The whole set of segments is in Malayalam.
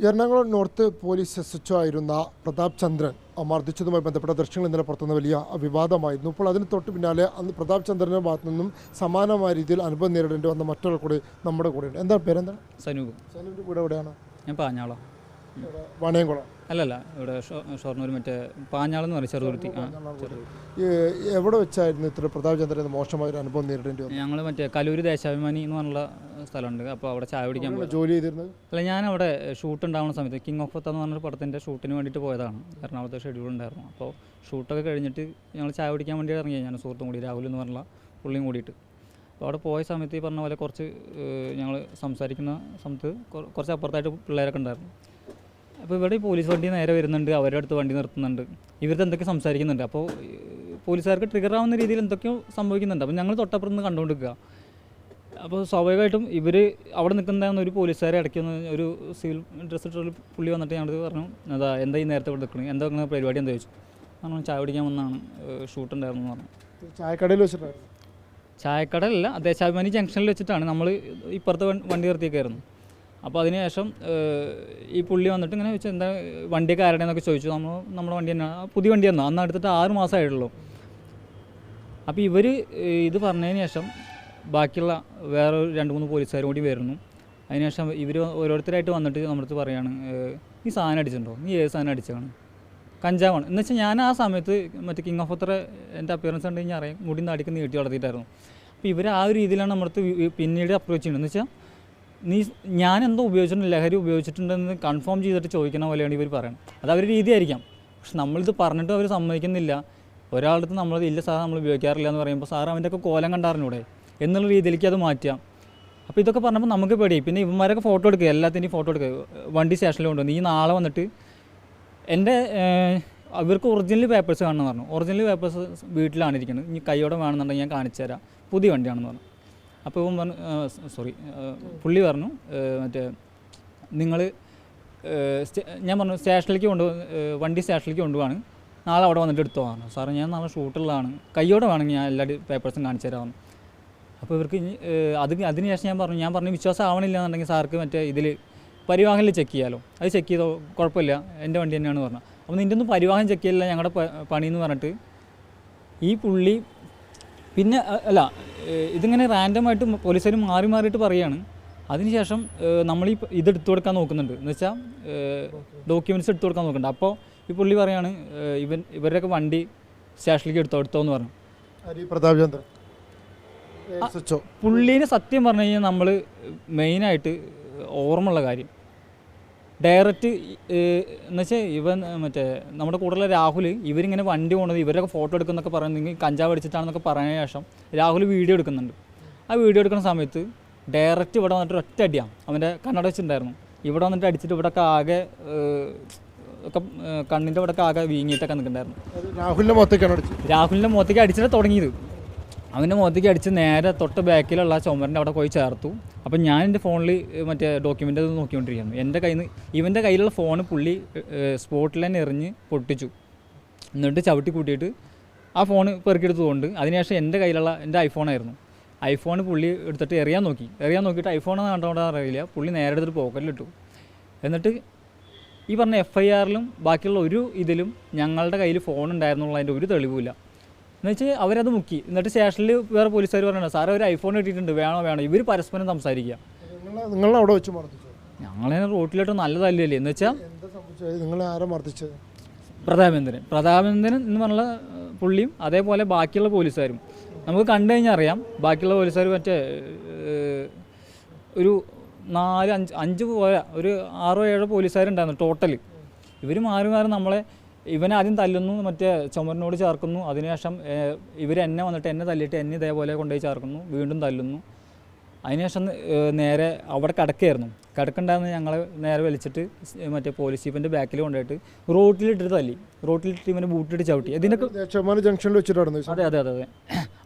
എറണാകുളം നോർത്ത് പോലീസ് SHO ആയിരുന്ന പ്രതാപ് ചന്ദ്രൻ മർദ്ദിച്ചതുമായി ബന്ധപ്പെട്ട ദൃശ്യങ്ങൾ ഇന്നലെ പുറത്തുനിന്ന് വലിയ വിവാദമായിരുന്നു. ഇപ്പോൾ അതിന് തൊട്ട് പിന്നാലെ അന്ന് പ്രതാപ് ചന്ദ്രൻ്റെ ഭാഗത്തു നിന്നും സമാനമായ രീതിയിൽ അനുഭവം നേരിടേണ്ടി വന്ന മറ്റൊരാൾ കൂടി നമ്മുടെ കൂടെയുണ്ട്. എന്താണ് പേരെന്താണ്? സനൂപ്. സനൂപിൻ്റെ കൂടെ എവിടെയാണ്? ഞാൻ പാഞ്ഞാളോ. വാണിയംകുളം അല്ലല്ല, ഇവിടെ ഷൊർണൂർ മറ്റേ പാഞ്ഞാളെന്ന് പറയും, ചെറുതുരുത്തി. എവിടെ വെച്ചായിരുന്നു ഇത്ര പ്രതാപ് ചന്ദ്രൻ മോശമായ ഒരു അനുഭവം നേരിടേണ്ടി വന്നത്? ഞങ്ങൾ മറ്റേ കലൂര് ദേശാഭിമാനി എന്ന് പറഞ്ഞുള്ള സ്ഥലമുണ്ട്. അപ്പോൾ അവിടെ ചായ കുടിക്കാൻ പോയി. ജോലി ചെയ്തിരുന്നത്? അല്ല, ഞാൻ അവിടെ ഷൂട്ട് ഉണ്ടാവുന്ന സമയത്ത് കിങ് ഓഫ് എന്ന് പറഞ്ഞൊരു പടത്തിൻ്റെ ഷൂട്ടിന് വേണ്ടിയിട്ട് പോയതാണ്. എറണാകുളത്തെ ഷെഡ്യൂൾ ഉണ്ടായിരുന്നു. അപ്പോൾ ഷൂട്ടൊക്കെ കഴിഞ്ഞിട്ട് ഞങ്ങൾ ചായ കുടിക്കാൻ വേണ്ടി ഇറങ്ങി. ഞാൻ സുഹൃത്തും കൂടി, രാഹുൽ എന്ന് പറഞ്ഞുള്ള പുള്ളിയും കൂടിയിട്ട്. അപ്പോൾ അവിടെ പോയ സമയത്ത് ഈ പറഞ്ഞ പോലെ കുറച്ച് ഞങ്ങൾ സംസാരിക്കുന്ന സമയത്ത് കുറച്ച് അപ്പുറത്തായിട്ട് പിള്ളേരൊക്കെ ഉണ്ടായിരുന്നു. അപ്പോൾ ഇവിടെ പോലീസ് വണ്ടി നേരെ വരുന്നുണ്ട്, അവരുടെ അടുത്ത് വണ്ടി നിർത്തുന്നുണ്ട്, ഇവരുടെ എന്തൊക്കെ സംസാരിക്കുന്നുണ്ട്. അപ്പോൾ പോലീസുകാർക്ക് ട്രിഗർ ആവുന്ന രീതിയിൽ എന്തൊക്കെയോ സംഭവിക്കുന്നുണ്ട്. അപ്പോൾ ഞങ്ങൾ തൊട്ടപ്പുറത്ത് നിന്ന് കണ്ടുകൊണ്ടിരിക്കുക. അപ്പോൾ സ്വാഭാവികമായിട്ടും ഇവർ അവിടെ നിൽക്കുന്നതാണെന്ന് ഒരു പോലീസുകാരെ ഇടയ്ക്കൊന്ന് ഒരു സിവിൽ ഡ്രസ് ഇട്ടൊരു പുള്ളി വന്നിട്ട് ഞങ്ങൾ പറഞ്ഞു, എന്താ ഈ നേരത്തെ ഇവിടെ നിൽക്കണേ, എന്താ പരിപാടി എന്താ ചോദിച്ചു. പറഞ്ഞു ചായ കുടിക്കാൻ വന്നാണ്, ഷൂട്ടുണ്ടായിരുന്നു എന്ന് പറഞ്ഞു. ചായക്കടയിൽ വെച്ചിട്ടായിരുന്നു? ചായക്കടയല്ല, ദേശാഭിമാനി ജംഗ്ഷനിൽ വെച്ചിട്ടാണ്. നമ്മൾ ഇപ്പുറത്ത് വണ്ടി നിർത്തിയേക്കായിരുന്നു. അപ്പോൾ അതിനുശേഷം ഈ പുള്ളി വന്നിട്ട് ഇങ്ങനെ ചോദിച്ചാൽ എന്താ വണ്ടിയൊക്കെ ആരുടെയെന്നൊക്കെ ചോദിച്ചു. നമ്മുടെ വണ്ടി തന്നെ, പുതിയ വണ്ടി തന്നോ, അന്ന് എടുത്തിട്ട് 6 മാസമായിട്ടുള്ളൂ. അപ്പോൾ ഇവർ ഇത് പറഞ്ഞതിന് ശേഷം ബാക്കിയുള്ള വേറെ 2-3 പോലീസുകാരും കൂടി വരുന്നു. അതിനുശേഷം ഇവർ ഓരോരുത്തരായിട്ട് വന്നിട്ട് നമ്മുടെ അടുത്ത് പറയാണ്, നീ സാധനം അടിച്ചിട്ടുണ്ടോ, നീ ഏത് സാധനം അടിച്ചതാണ്, കഞ്ചാവാണ് എന്ന് വെച്ചാൽ. ഞാൻ ആ സമയത്ത് മറ്റേ കിങ് ഓഫ് ഓത്തറെ എൻ്റെ അപ്പിയറൻസ് കണ്ട് കഴിഞ്ഞാൽ അറിയാം, മുടി നാടിക്ക് നീട്ടി വളർത്തിയിട്ടായിരുന്നു. അപ്പോൾ ഇവർ ആ ഒരു രീതിയിലാണ് നമ്മുടെ അടുത്ത് പിന്നീട് അപ്രോച്ച് ചെയ്യുന്നത്. എന്ന് വെച്ചാൽ ഞാൻ എന്തോ ഉപയോഗിച്ചിട്ടുണ്ട്, ലഹരി ഉപയോഗിച്ചിട്ടുണ്ടെന്ന് കൺഫേം ചെയ്തിട്ട് ചോദിക്കുന്ന പോലെയാണ് ഇവർ പറയുന്നത്. അത് അവരുടെ രീതിയായിരിക്കാം. പക്ഷെ നമ്മളിത് പറഞ്ഞിട്ട് അവർ സമ്മതിക്കുന്നില്ല. ഒരാളടുത്ത് നമ്മളത് ഇല്ല സാർ നമ്മൾ ഉപയോഗിക്കാറില്ല എന്ന് പറയുമ്പോൾ സാർ അവൻ്റെ ഒക്കെ കോലം കണ്ടാറിനൂടെ എന്നുള്ള രീതിയിലേക്ക് അത് മാറ്റാം. അപ്പോൾ ഇതൊക്കെ പറഞ്ഞപ്പോൾ നമുക്ക് പേടി. പിന്നെ ഇവന്മാരൊക്കെ ഫോട്ടോ എടുക്കുക, എല്ലാത്തിൻ്റെയും ഫോട്ടോ എടുക്കുക, വണ്ടി സ്റ്റേഷനിൽ കൊണ്ടുവന്ന്. ഈ നാളെ വന്നിട്ട് എൻ്റെ ഇവർക്ക് ഒറിജിനൽ പേപ്പേഴ്സ് കാണണമെന്ന് പറഞ്ഞു. ഒറിജിനൽ പേപ്പേഴ്സ് വീട്ടിലാണ് ഇരിക്കുന്നത്, ഇനി കൈയോടെ വേണമെന്നുണ്ടെങ്കിൽ ഞാൻ കാണിച്ചു തരാം, പുതിയ വണ്ടിയാണെന്ന് പറഞ്ഞു. അപ്പോൾ ഇവൻ പറഞ്ഞു, പുള്ളി പറഞ്ഞു മറ്റേ നിങ്ങൾ ഞാൻ പറഞ്ഞു സ്റ്റേഷനിലേക്ക് വണ്ടി സ്റ്റേഷനിലേക്ക് കൊണ്ടുപോവാണ്, നാളെ അവിടെ വന്നിട്ട് എടുത്തോ പറഞ്ഞു. സാറേ ഞാൻ നാളെ ഷൂട്ടുള്ളതാണ്, കൈയോടെ വേണമെങ്കിൽ ഞാൻ എല്ലാ പേപ്പേഴ്സും കാണിച്ചു തരാമെന്ന്. അപ്പോൾ ഇവർക്ക് അതിനുശേഷം ഞാൻ പറഞ്ഞു വിശ്വാസം ആവണില്ല എന്നുണ്ടെങ്കിൽ സാർക്ക് മറ്റേ ഇതിൽ പരിവാഹനിൽ ചെക്ക് ചെയ്യാമല്ലോ, അത് ചെക്ക് ചെയ്തോ, കുഴപ്പമില്ല, എൻ്റെ വണ്ടി തന്നെയാണ് പറഞ്ഞത്. അപ്പോൾ നിൻ്റെ ഒന്നും പരിവാഹൻ ചെക്ക് ചെയ്യില്ല, ഞങ്ങളുടെ പണിയെന്ന് പറഞ്ഞിട്ട് ഈ പുള്ളി പിന്നെ ഇതിങ്ങനെ റാൻഡമായിട്ട് പോലീസുകാർ മാറിയിട്ട് പറയുകയാണ്. അതിനുശേഷം നമ്മളീ ഇതെടുത്തു കൊടുക്കാൻ നോക്കുന്നുണ്ട്, എന്ന് വെച്ചാൽ ഡോക്യുമെൻറ്റ്സ് എടുത്തു കൊടുക്കാൻ നോക്കുന്നുണ്ട്. അപ്പോൾ ഈ പുള്ളി പറയാണ് ഇവരുടെയൊക്കെ വണ്ടി സ്റ്റേഷനിലേക്ക് എടുത്തോ എന്ന് പറഞ്ഞു. പ്രതാപ് ചന്ദ്രൻ പുള്ളീനെ സത്യം പറഞ്ഞു കഴിഞ്ഞാൽ നമ്മൾ മെയിനായിട്ട് ഓർമ്മയുള്ള കാര്യം ഡയറക്റ്റ് എന്ന് വെച്ചാൽ ഇവൻ മറ്റേ നമ്മുടെ കൂടെയുള്ള രാഹുൽ ഇവരിങ്ങനെ വണ്ടി പോകണത് ഇവരൊക്കെ ഫോട്ടോ എടുക്കുന്നൊക്കെ പറയുന്നെങ്കിൽ കഞ്ചാവ് അടിച്ചിട്ടാണെന്നൊക്കെ പറഞ്ഞ ശേഷം രാഹുൽ വീഡിയോ എടുക്കുന്നുണ്ട്. ആ വീഡിയോ എടുക്കുന്ന സമയത്ത് ഡയറക്റ്റ് ഇവിടെ വന്നിട്ട് ഒറ്റ അടിയാണ്, അവൻ്റെ കണ്ണട വെച്ചിട്ടുണ്ടായിരുന്നു. ഇവിടെ വന്നിട്ട് അടിച്ചിട്ട് ഇവിടെയൊക്കെ ആകെ ഒക്കെ കണ്ണിൻ്റെ ഇവിടെയൊക്കെ ആകെ വീങ്ങിയിട്ടൊക്കെ നിൽക്കുന്നുണ്ടായിരുന്നു. രാഹുലിൻ്റെ മുഖത്തേക്ക് അടിച്ചിട്ട് തുടങ്ങിയത്. അവൻ്റെ മുഖത്തേക്ക് അടിച്ച് നേരെ തൊട്ട് ബാക്കിലുള്ള ചുമരിൻ്റെ അവിടെ പോയി ചേർത്തു. അപ്പം ഞാൻ എൻ്റെ ഫോണിൽ മറ്റേ ഡോക്യുമെൻ്റ് നോക്കിക്കൊണ്ടിരിക്കുകയാണ്. എൻ്റെ കയ്യിൽ നിന്ന് ഇവൻ്റെ കയ്യിലുള്ള ഫോണ് പുള്ളി സ്പോട്ടിൽ തന്നെ എറിഞ്ഞ് പൊട്ടിച്ചു. എന്നിട്ട് ചവിട്ടി കൂട്ടിയിട്ട് ആ ഫോണ് പെറുക്കിയെടുത്തുകൊണ്ട് അതിനുശേഷം എൻ്റെ കയ്യിലുള്ള എൻ്റെ ഐഫോണായിരുന്നു, ഐഫോൺ പുള്ളി എടുത്തിട്ട് എറിയാൻ നോക്കിയിട്ട് ഐഫോൺ കണ്ടോണ്ടാ അറിയില്ല, പുള്ളി നേരെ എടുത്തിട്ട് പോക്കറ്റിലിട്ടു. എന്നിട്ട് ഈ പറഞ്ഞ FIRലും ബാക്കിയുള്ള ഒരു ഇതിലും ഞങ്ങളുടെ കയ്യിൽ ഫോൺ ഉണ്ടായിരുന്നുള്ളതിൻ്റെ ഒരു തെളിവുമില്ല. എന്നുവെച്ചാൽ അവരത് മുക്കി. എന്നിട്ട് സ്റ്റേഷനിൽ വേറെ പോലീസുകാർ പറഞ്ഞു, സാറേ ഒരു ഐഫോൺ കിട്ടിയിട്ടുണ്ട്, വേണോ. ഇവർ പരസ്പരം സംസാരിക്കുക. നിങ്ങളവിടെ വെച്ച് മർദ്ദിച്ചു? ഞങ്ങളെ റോട്ടിലോട്ട് നല്ല തല്ലിയല്ലേ. എന്ന് വെച്ചാൽ നിങ്ങളെ ആരാ മർദ്ദിച്ചത്? പ്രതാപേന്ദ്രൻ എന്ന് പറഞ്ഞ പുള്ളിയും അതേപോലെ ബാക്കിയുള്ള പോലീസുകാരും. നമുക്ക് കണ്ടു കഴിഞ്ഞാൽ അറിയാം, ബാക്കിയുള്ള പോലീസുകാർ മറ്റേ ഒരു 4-5 പോയ ഒരു 6-7 പോലീസുകാരുണ്ടായിരുന്നു ടോട്ടൽ. ഇവർ മാറി നമ്മളെ ഇവനെ ആദ്യം തല്ലുന്നു, മറ്റേ ചുമരിനോട് ചേർക്കുന്നു. അതിനുശേഷം എന്നെ വന്നിട്ട് എന്നെ തല്ലിയിട്ട് എന്നെ ഇതേപോലെ കൊണ്ടുപോയി ചേർക്കുന്നു, വീണ്ടും തല്ലുന്നു. അതിനുശേഷം നേരെ അവിടെ കിടക്കുണ്ടായിരുന്നു. ഞങ്ങൾ നേരെ വലിച്ചിട്ട് മറ്റേ പോലീസ് ജീപ്പിൻ്റെ ബാക്കിൽ കൊണ്ടുപോയിട്ട് റോട്ടിലിട്ടിട്ട് തല്ലി, റോട്ടിലിട്ട് ഇവനെ ബൂട്ടിട്ട് ചവിട്ടി. ഇതിനൊക്കെ ജംഗ്ഷനിൽ വെച്ചിട്ടായിരുന്നു? അതെ.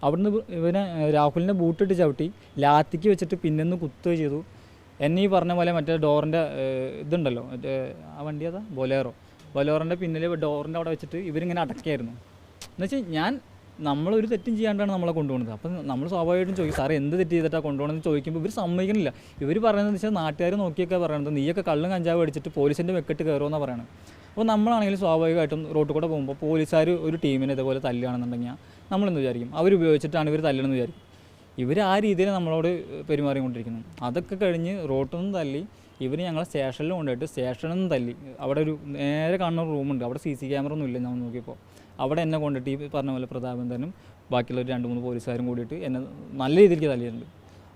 അവിടുന്ന് ഇവനെ രാഹുലിനെ ബൂട്ടിട്ട് ചവിട്ടി, ലാത്തിക്ക് വെച്ചിട്ട് പിന്നെന്ന് കുത്തുകയും ചെയ്തു. എന്നെ ഈ പറഞ്ഞ പോലെ മറ്റേ ഡോറിൻ്റെ ഇതുണ്ടല്ലോ, മറ്റേ ആ വണ്ടി ബൊലേറോൻ്റെ പിന്നിൽ ഡോറിൻ്റെ അവിടെ വെച്ചിട്ട് ഇവരിങ്ങനെ അടക്കായിരുന്നു. എന്നുവെച്ചാൽ ഞാൻ നമ്മളൊരു തെറ്റും ചെയ്യാണ്ടാണ് നമ്മളെ കൊണ്ടുപോകുന്നത്. അപ്പം നമ്മൾ സ്വാഭാവികമായിട്ടും ചോദിക്കും, സാറേ എന്ത് തെറ്റ് ചെയ്തിട്ടാണ് കൊണ്ടുപോകണമെന്ന് ചോദിക്കുമ്പോൾ ഇവർ സമ്മതിക്കണില്ല. ഇവർ പറയുന്നത് വെച്ചാൽ നാട്ടുകാർ നോക്കിയൊക്കെ പറയുന്നത് നീയൊക്കെ കള്ളും കഞ്ചാവ് അടിച്ചിട്ട് പോലീസിൻ്റെ വെക്കെട്ട് കയറുമെന്നാണ് പറയുന്നത്. അപ്പോൾ നമ്മളാണെങ്കിൽ സ്വാഭാവികമായിട്ടും റോട്ടിൽ കൂടെ പോകുമ്പോൾ പോലീസുകാർ ഒരു ടീമിനെ ഇതേപോലെ തല്ലുകയാണെന്നുണ്ടെങ്കിൽ നമ്മളെന്ന് വിചാരിക്കും അവരുപയോഗിച്ചിട്ടാണ് ഇവർ തല്ലണമെന്ന് വിചാരിക്കും. ഇവർ ആ രീതിയിൽ നമ്മളോട് പെരുമാറിക്കൊണ്ടിരിക്കുന്നു. അതൊക്കെ കഴിഞ്ഞ് റോട്ടിൽ നിന്ന് തല്ലി ഇവർ ഞങ്ങളെ സ്റ്റേഷനിൽ കൊണ്ടുപോയിട്ട് സ്റ്റേഷനിൽ നിന്ന് തല്ലി. അവിടെ ഒരു നേരെ കാണുന്ന റൂമുണ്ട്, അവിടെ CC ക്യാമറ ഒന്നും ഇല്ല. നമ്മൾ നോക്കിയപ്പോൾ അവിടെ എന്നെ കൊണ്ടിട്ട് ഈ പറഞ്ഞ പോലെ പ്രതാപേന്ദ്രനും ബാക്കിയുള്ള ഒരു 2-3 പോലീസുകാരും കൂടിയിട്ട് എന്നെ നല്ല രീതിയിലേക്ക് തല്ലിയിട്ടുണ്ട്.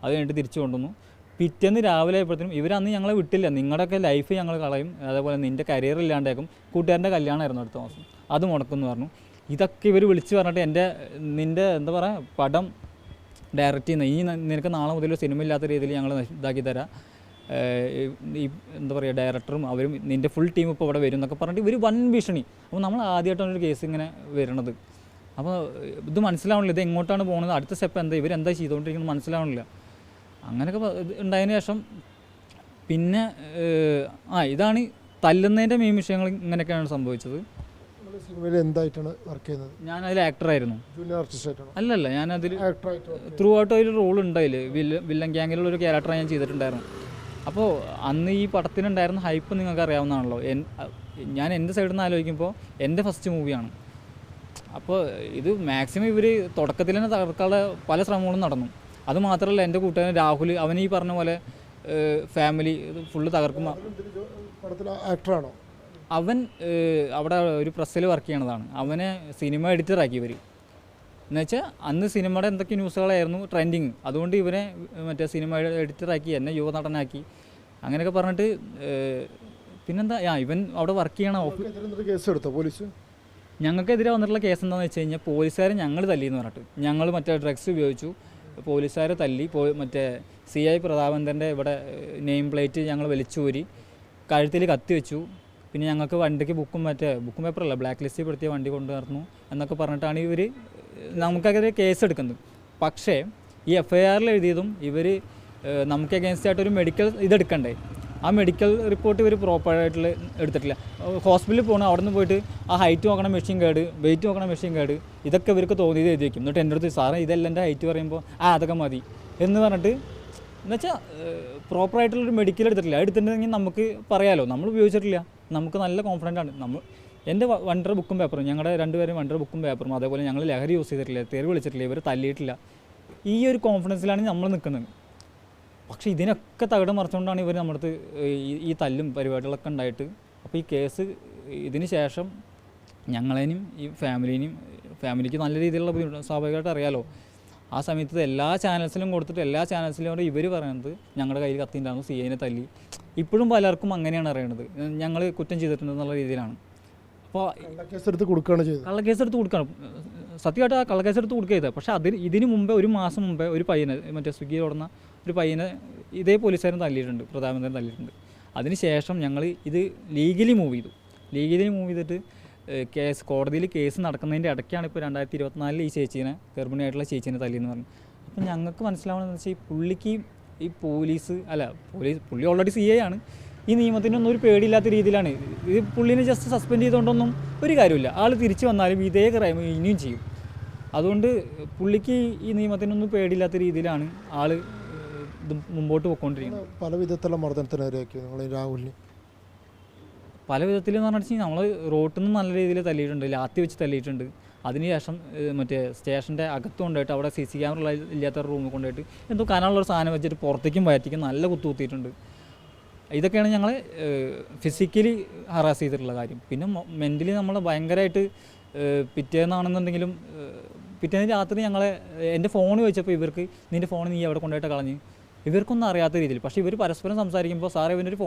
അത് കഴിഞ്ഞിട്ട് തിരിച്ചു കൊണ്ടുവന്നു. പിറ്റേന്ന് രാവിലെ ആയപ്പോഴത്തേനും ഇവരന്ന് ഞങ്ങളെ വിട്ടില്ല, നിങ്ങളുടെയൊക്കെ ലൈഫ് ഞങ്ങൾ കളയും, അതേപോലെ നിൻ്റെ കരിയർ ഇല്ലാണ്ടാക്കും, കൂട്ടുകാരൻ്റെ കല്യാണമായിരുന്നു അടുത്ത മാസം, അത് മുടക്കുമെന്ന് പറഞ്ഞു. ഇതൊക്കെ ഇവർ വിളിച്ച് പറഞ്ഞിട്ട് നിൻ്റെ എന്താ പറയുക പടം ഡയറക്റ്റ് ചെയ്യുന്ന നിനക്ക് നാളെ മുതൽ സിനിമ ഇല്ലാത്ത രീതിയിൽ ഞങ്ങൾ ഇതാക്കി തരാം, ഈ എന്താ പറയുക ഡയറക്ടറും അവരും നിൻ്റെ ഫുൾ ടീം ഇപ്പോൾ ഇവിടെ വരും എന്നൊക്കെ പറഞ്ഞിട്ട് ഇവർ വൻ ഭീഷണി. അപ്പോൾ നമ്മൾ ആദ്യമായിട്ടാണ് ഒരു കേസ് ഇങ്ങനെ വരണത്. അപ്പോൾ ഇത് മനസ്സിലാവണില്ല, ഇത് എങ്ങോട്ടാണ് പോകുന്നത്, അടുത്ത സ്റ്റെപ്പ് എന്താ, ഇവരെന്താ ചെയ്തുകൊണ്ടിരിക്കുന്നത് മനസ്സിലാവണില്ല. അങ്ങനെയൊക്കെ ഉണ്ടായതിനു ശേഷം പിന്നെ ഇതാണ് തല്ലുന്നതിൻ്റെ മെയിൻ വിഷയങ്ങൾ ഇങ്ങനെയൊക്കെയാണ് സംഭവിച്ചത്. സിനിമയിൽ എന്തായിട്ടാണ് വർക്ക് ചെയ്യുന്നത്? ഞാൻ അതിൽ ആക്ടറായിരുന്നു. ജൂനിയർ ആർട്ടിസ്റ്റായിട്ടാണ്? അല്ലല്ല, ഞാനതിൽ ത്രൂ ഔട്ട് അതിൽ റോൾ ഉണ്ടായില്ല. വില്ലൻ ഗ്യാങ്ങിലുള്ള ഒരു ക്യാരക്ടർ ഞാൻ ചെയ്തിട്ടുണ്ടായിരുന്നു. അപ്പോൾ അന്ന് ഈ പടത്തിനുണ്ടായിരുന്ന ഹൈപ്പ് നിങ്ങൾക്ക് അറിയാവുന്നതാണല്ലോ. ഞാൻ എൻ്റെ സൈഡിൽ നിന്ന് ആലോചിക്കുമ്പോൾ എൻ്റെ ഫസ്റ്റ് മൂവിയാണ്. അപ്പോൾ ഇത് മാക്സിമം ഇവർ തുടക്കത്തിൽ തന്നെ തകർക്കാനുള്ള പല ശ്രമങ്ങളും നടന്നു. അതുമാത്രമല്ല, എൻ്റെ കൂട്ടുകാരൻ രാഹുൽ, അവൻ ഈ പറഞ്ഞ പോലെ ഫാമിലി ഫുള്ള് തകർക്കുമ്പോൾ ആക്ടറാണോ അവൻ? അവിടെ ഒരു പ്രസ്സിൽ വർക്ക് ചെയ്യണതാണ്. അവനെ സിനിമ എഡിറ്ററാക്കി ഇവർ. എന്നുവെച്ചാൽ അന്ന് സിനിമയുടെ എന്തൊക്കെ ന്യൂസുകളായിരുന്നു ട്രെൻഡിങ്, അതുകൊണ്ട് ഇവനെ മറ്റേ സിനിമ എഡിറ്ററാക്കി, എന്നെ യുവനടനാക്കി, അങ്ങനെയൊക്കെ പറഞ്ഞിട്ട് പിന്നെന്താ ഇവൻ അവിടെ വർക്ക് ചെയ്യണ കേസ് എടുത്തോ പോലീസ്? ഞങ്ങൾക്കെതിരെ വന്നിട്ടുള്ള കേസ് എന്താണെന്ന് വെച്ച് കഴിഞ്ഞാൽ പോലീസുകാരെ ഞങ്ങൾ തല്ലിയെന്ന് പറഞ്ഞിട്ട് ഞങ്ങൾ മറ്റേ ഡ്രഗ്സ് ഉപയോഗിച്ചു, പോലീസുകാരെ തല്ലി, മറ്റേ CI പ്രതാപേന്ദ്രൻ്റെ ഇവിടെ നെയിം പ്ലേറ്റ് ഞങ്ങൾ വലിച്ചൂരി, കഴുത്തിൽ കത്തി വെച്ചു. പിന്നെ ഞങ്ങൾക്ക് വണ്ടിക്ക് ബുക്കും പേപ്പറല്ല ബ്ലാക്ക് ലിസ്റ്റിൽ പെടുത്തിയ വണ്ടി കൊണ്ടു നടന്നു എന്നൊക്കെ പറഞ്ഞിട്ടാണ് ഇവർ നമുക്കെതിരെ കേസ് എടുക്കുന്നത്. പക്ഷേ ഈ FIR എഴുതിയതും ഇവർ നമുക്ക് അഗേൻസ്റ്റ് ആയിട്ടൊരു മെഡിക്കൽ ഇതെടുക്കണ്ടേ, ആ മെഡിക്കൽ റിപ്പോർട്ട് ഇവർ പ്രോപ്പറായിട്ട് എടുത്തിട്ടില്ല. ഹോസ്പിറ്റലിൽ പോകണം, അവിടെ നിന്ന് പോയിട്ട് ആ ഹൈറ്റ് നോക്കണം മെഷീൻ കേട്, വെയിറ്റ് നോക്കണം മെഷീൻ കേട്, ഇതൊക്കെ ഇവർക്ക് തോന്നിയത് എഴുതി വയ്ക്കും. എന്നിട്ട് എൻ്റെ അടുത്ത് സാറേ ഇതെല്ലാം എൻ്റെ ഹൈറ്റ് പറയുമ്പോൾ അതൊക്കെ മതി എന്ന് പറഞ്ഞിട്ട്, എന്നുവെച്ചാൽ പ്രോപ്പറായിട്ടുള്ളൊരു മെഡിക്കൽ എടുത്തിട്ടില്ല. എടുത്തിട്ടുണ്ടെങ്കിൽ നമുക്ക് പറയാമല്ലോ, നമ്മൾ ഉപയോഗിച്ചിട്ടില്ല, നമുക്ക് നല്ല കോൺഫിഡൻ്റ് ആണ്. എൻ്റെ വണ്ടർ ബുക്കും പേപ്പറും, ഞങ്ങളുടെ 2 പേരും വണ്ടർ ബുക്കും പേപ്പറും, അതേപോലെ ഞങ്ങൾ ലഹരി യൂസ് ചെയ്തിട്ടില്ല, തെറി വിളിച്ചിട്ടില്ല, ഇവർ തല്ലിയിട്ടില്ല, ഈ ഒരു കോൺഫിഡൻസിലാണ് നമ്മൾ നിൽക്കുന്നത്. പക്ഷേ ഇതിനൊക്കെ തകിടം മറിച്ചുകൊണ്ടാണ് ഇവർ നമ്മുടെ അടുത്ത് ഈ തല്ലും പരിപാടികളൊക്കെ ഉണ്ടായിട്ട്. അപ്പോൾ ഈ കേസ് ഇതിന് ശേഷം ഞങ്ങളേനും ഈ ഫാമിലിക്ക് നല്ല രീതിയിലുള്ള ബുദ്ധിമുട്ട് സ്വാഭാവികമായിട്ട് അറിയാമല്ലോ. ആ സമയത്ത് എല്ലാ ചാനൽസിലും കൊടുത്തിട്ട് എല്ലാ ചാനൽസിലും ഇവർ പറയുന്നത് ഞങ്ങളുടെ കയ്യിൽ കത്തിണ്ടായിരുന്നു, CIനെ തല്ലി. ഇപ്പോഴും പലർക്കും അങ്ങനെയാണ് അറിയണത്, ഞങ്ങൾ കുറ്റം ചെയ്തിട്ടുണ്ടെന്നുള്ള രീതിയിലാണ്. അപ്പോൾ കള്ളക്കേസെടുത്ത് കൊടുക്കുകയാണ് ചെയ്തത്. കള്ളക്കേസെടുത്ത് കൊടുക്കണം, സത്യമായിട്ട് ആ കള്ളക്കേസെടുത്ത് കൊടുക്കുക ചെയ്തത്. പക്ഷേ ഇതിന് മുമ്പേ 1 മാസം മുമ്പേ ഒരു പയ്യനെ, മറ്റേ സ്വിഗ്ഗിയിൽ ഓടുന്ന ഒരു പയ്യനെ ഇതേ പോലീസുകാരൻ തല്ലിയിട്ടുണ്ട്, പ്രതാപേന്ദ്രൻ തല്ലിയിട്ടുണ്ട്. അതിനുശേഷം ഞങ്ങൾ ഇത് ലീഗലി മൂവ് ചെയ്തിട്ട് കേസ് കോടതിയിൽ കേസ് നടക്കുന്നതിൻ്റെ ഇടയ്ക്കാണ് ഇപ്പോൾ 2024 ഈ ചേച്ചീനെ, ഗർഭിണിയായിട്ടുള്ള ചേച്ചീനെ തല്ലിയെന്ന് പറഞ്ഞു. അപ്പം ഞങ്ങൾക്ക് മനസ്സിലാവണമെന്ന് വെച്ചാൽ ഈ പുള്ളിക്ക് ഈ പുള്ളി ഓൾറെഡി CI ആണ്, ഈ നിയമത്തിനൊന്നും ഒരു പേടിയില്ലാത്ത രീതിയിലാണ് ഇത്. പുള്ളിനെ ജസ്റ്റ് സസ്പെൻഡ് ചെയ്തുകൊണ്ടൊന്നും ഒരു കാര്യമില്ല, ആൾ തിരിച്ചു വന്നാലും ഇതേ ക്രൈം ഇനിയും ചെയ്യും. അതുകൊണ്ട് പുള്ളിക്ക് ഈ നിയമത്തിനൊന്നും പേടിയില്ലാത്ത രീതിയിലാണ് ആൾ ഇത് മുമ്പോട്ട് പോയിക്കൊണ്ടിരിക്കുന്നത്. പല വിധത്തിലുള്ള മർദ്ദനത്തിനിരയാക്കി നിങ്ങൾ രാഹുലിന്? പല വിധത്തിലെന്ന് പറഞ്ഞാൽ നമ്മൾ റോട്ടിൽ നിന്ന് നല്ല രീതിയിൽ തല്ലിയിട്ടുണ്ട്, ലാത്തി വെച്ച് തല്ലിയിട്ടുണ്ട്. അതിനുശേഷം മറ്റേ സ്റ്റേഷൻ്റെ അകത്ത് കൊണ്ടുപോയിട്ട് അവിടെ CC ക്യാമറ ഇല്ലാത്ത റൂമിൽ കൊണ്ടുപോയിട്ട് എന്തോ കനാലുള്ളൊരു സാധനം വെച്ചിട്ട് പുറത്തേക്കും വയറ്റിക്കും നല്ല കുത്തിയിട്ടുണ്ട്. ഇതൊക്കെയാണ് ഞങ്ങൾ ഫിസിക്കലി ഹറാസ് ചെയ്തിട്ടുള്ള കാര്യം. പിന്നെ മെൻ്റലി നമ്മൾ ഭയങ്കരമായിട്ട് പിറ്റേന്നാണെന്നുണ്ടെങ്കിലും പിറ്റേന്ന് രാത്രി എൻ്റെ ഫോൺ വെച്ചപ്പോൾ ഇവർക്ക് നിൻ്റെ ഫോൺ നീ എവിടെ കൊണ്ടുപോയിട്ട് കളഞ്ഞ്, ഇവർക്കൊന്നും അറിയാത്ത രീതിയിൽ. പക്ഷേ ഇവർ പരസ്പരം സംസാരിക്കുമ്പോൾ സാറേ ഇവനൊരു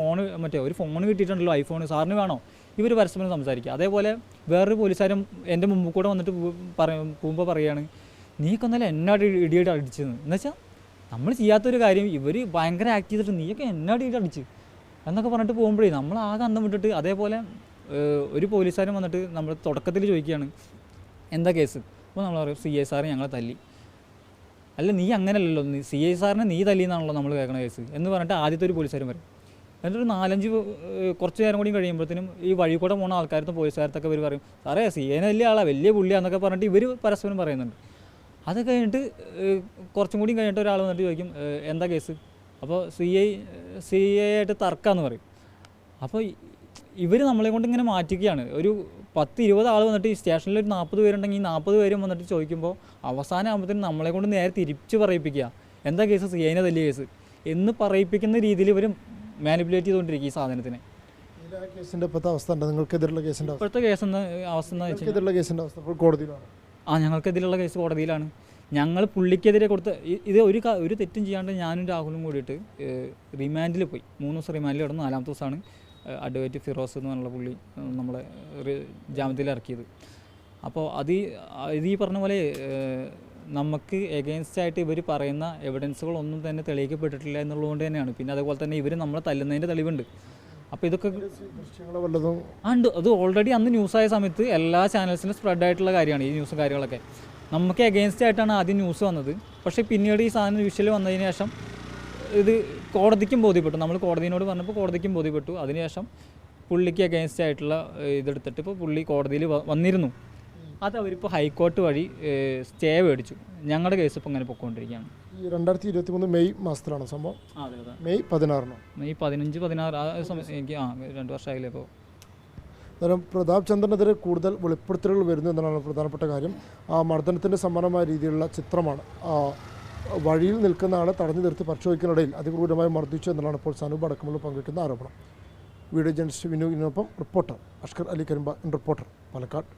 ഒരു ഫോൺ കിട്ടിയിട്ടുണ്ടല്ലോ ഐഫോൺ, സാറിന് വേണോ, ഇവർ പരസ്പരം സംസാരിക്കുക. അതേപോലെ വേറൊരു പോലീസുകാരും എൻ്റെ മുമ്പ് കൂടെ വന്നിട്ട് പോകുമ്പോൾ പറയുകയാണ് നീയൊക്കെ ഒന്നല്ല എന്നാട് ഇടിയായിട്ട് അടിച്ചെന്ന്. എന്നുവെച്ചാൽ നമ്മൾ ചെയ്യാത്തൊരു കാര്യം ഇവർ ഭയങ്കര ആക്ട് ചെയ്തിട്ട് നീയൊക്കെ എന്നാട് ഇടി അടിച്ച് എന്നൊക്കെ പറഞ്ഞിട്ട് പോകുമ്പോഴേ നമ്മൾ ആകെ അന്തം വിട്ടിട്ട്. അതേപോലെ ഒരു പോലീസുകാരൻ വന്നിട്ട് നമ്മൾ തുടക്കത്തിൽ ചോദിക്കുകയാണ് എന്താ കേസ്, അപ്പോൾ നമ്മൾ പറയും CI സാറ് ഞങ്ങളെ തല്ലി. അല്ല നീ അങ്ങനെയല്ലല്ലോ, CI സാറിനെ നീ തല്ലിയെന്നാണല്ലോ നമ്മൾ കേൾക്കണ കേസ് എന്ന് പറഞ്ഞിട്ട് ആദ്യത്തെ ഒരു പോലീസുകാരൻ പറയും. എന്നിട്ടൊരു 4-5 കുറച്ച് നേരം കൂടി കഴിയുമ്പോഴത്തേനും ഈ വഴി കൂടെ പോകുന്ന ആൾക്കാരത്തും പോലീസുകാരത്തൊക്കെ ഇവർ പറയും സാറേ CA വലിയ ആളാണ്, വലിയ പുള്ളിയാന്നൊക്കെ പറഞ്ഞിട്ട് ഇവർ പരസ്പരം പറയുന്നുണ്ട്. അത് കഴിഞ്ഞിട്ട് കുറച്ചും കൂടി കഴിഞ്ഞിട്ട് ഒരാൾ വന്നിട്ട് ചോദിക്കും എന്താ കേസ്, അപ്പോൾ CA ആയിട്ട് തർക്കമെന്ന് പറയും. അപ്പോൾ ഇവർ നമ്മളെ കൊണ്ട് ഇങ്ങനെ മാറ്റിക്കുകയാണ്. ഒരു 10-20 ആൾ വന്നിട്ട് ഈ സ്റ്റേഷനിൽ ഒരു 40 പേരുണ്ടെങ്കിൽ ഈ 40 പേരും വന്നിട്ട് ചോദിക്കുമ്പോൾ അവസാനം ആകുമ്പോഴത്തേനും നമ്മളെ കൊണ്ട് നേരെ തിരിച്ച് പറയിപ്പിക്കുക, എന്താ കേസ്, CA വലിയ കേസ് എന്ന് പറയിപ്പിക്കുന്ന രീതിയിൽ ഇവർ മാനിപ്പുലേറ്റ് ചെയ്തുകൊണ്ടിരിക്കും ഈ സാധനത്തിനെ. കേസിൻ്റെ ഇപ്പോഴത്തെ അവസ്ഥ ഉണ്ട്, നിങ്ങൾക്കെതിരുള്ള കേസിൻ്റെ ഇപ്പോഴത്തെ കേസ് അവസ്ഥ എന്ന് വെച്ചാൽ കേസിൻ്റെ അവസ്ഥ ഇപ്പോൾ കോടതിയിലാണ്. ഞങ്ങൾക്കെതിരെയുള്ള കേസ് കോടതിയിലാണ്. ഞങ്ങൾ പുള്ളിക്കെതിരെ കൊടുത്ത ഇത് ഒരു തെറ്റും ചെയ്യാണ്ട് ഞാനും രാഹുലും കൂടിയിട്ട് റിമാൻഡിൽ പോയി. 3 ദിവസം റിമാൻഡിൽ കിടന്നു. 4ാമത്തെ ദിവസമാണ് അഡ്വക്കേറ്റ് ഫിറോസ് എന്ന് പറഞ്ഞ പുള്ളി നമ്മളെ ജാമ്യത്തിൽ ഇറക്കിയത്. അപ്പോൾ ഇത് ഈ പറഞ്ഞ പോലെ നമുക്ക് എഗെയിൻസ്റ്റ് ആയിട്ട് ഇവർ പറയുന്ന എവിഡൻസുകളൊന്നും തന്നെ തെളിയിക്കപ്പെട്ടിട്ടില്ല എന്നുള്ളതുകൊണ്ട് തന്നെയാണ്. പിന്നെ അതുപോലെ തന്നെ ഇവർ നമ്മളെ തല്ലുന്നതിൻ്റെ തെളിവുണ്ട്. അപ്പോൾ ഇതൊക്കെ ഉണ്ട്. അത് ഓൾറെഡി അന്ന് ന്യൂസായ സമയത്ത് എല്ലാ ചാനൽസിലും സ്പ്രെഡ് ആയിട്ടുള്ള കാര്യമാണ് ഈ ന്യൂസും കാര്യങ്ങളൊക്കെ. നമുക്ക് എഗെയിൻസ്റ്റ് ആയിട്ടാണ് ആദ്യം ന്യൂസ് വന്നത്. പക്ഷേ പിന്നീട് ഈ സാധനം വിഷ്വൽ വന്നതിന് ശേഷം ഇത് കോടതിക്കും ബോധ്യപ്പെട്ടു. നമ്മൾ കോടതിയോട് പറഞ്ഞപ്പോൾ കോടതിക്കും ബോധ്യപ്പെട്ടു. അതിനുശേഷം പുള്ളിക്ക് എഗെയിൻസ്റ്റ് ആയിട്ടുള്ള ഇതെടുത്തിട്ട് ഇപ്പോൾ പുള്ളി കോടതിയിൽ വന്നിരുന്നു. അത് അവരിപ്പോൾ ഹൈക്കോർട്ട് വഴി സ്റ്റേ മേടിച്ചു. ഞങ്ങളുടെ കേസ് ഇപ്പോൾ ഇങ്ങനെ പൊയ്ക്കൊണ്ടിരിക്കുകയാണ്. ഈ 2023 മെയ് മാസത്തിലാണ് സംഭവം. അതെ അതെ, മെയ് 16 മെയ് 15-16 ആ സമയത്ത് എനിക്ക് 2 വർഷമായില്ലേ ഇപ്പോൾ. അന്നേരം പ്രതാപ് ചന്ദ്രനെതിരെ കൂടുതൽ വെളിപ്പെടുത്തലുകൾ വരുന്നു എന്നതാണ് പ്രധാനപ്പെട്ട കാര്യം. ആ മർദ്ദനത്തിൻ്റെ സമാനമായ രീതിയിലുള്ള ചിത്രമാണ് വഴിയിൽ നിൽക്കുന്ന ആളെ തടഞ്ഞു നിർത്തി പരിശോധിക്കുന്നതിനിടയിൽ അതിക്രൂരമായി മർദ്ദിച്ചു എന്നതാണ് ഇപ്പോൾ സനൂപ് അടക്കമുള്ള പങ്കുവയ്ക്കുന്ന ആരോപണം. വീഡിയോ ജേർണലിസ്റ്റ് വിനുവിനൊപ്പം റിപ്പോർട്ടർ അഷ്കർ അലി കരിമ്പ, റിപ്പോർട്ടർ, പാലക്കാട്.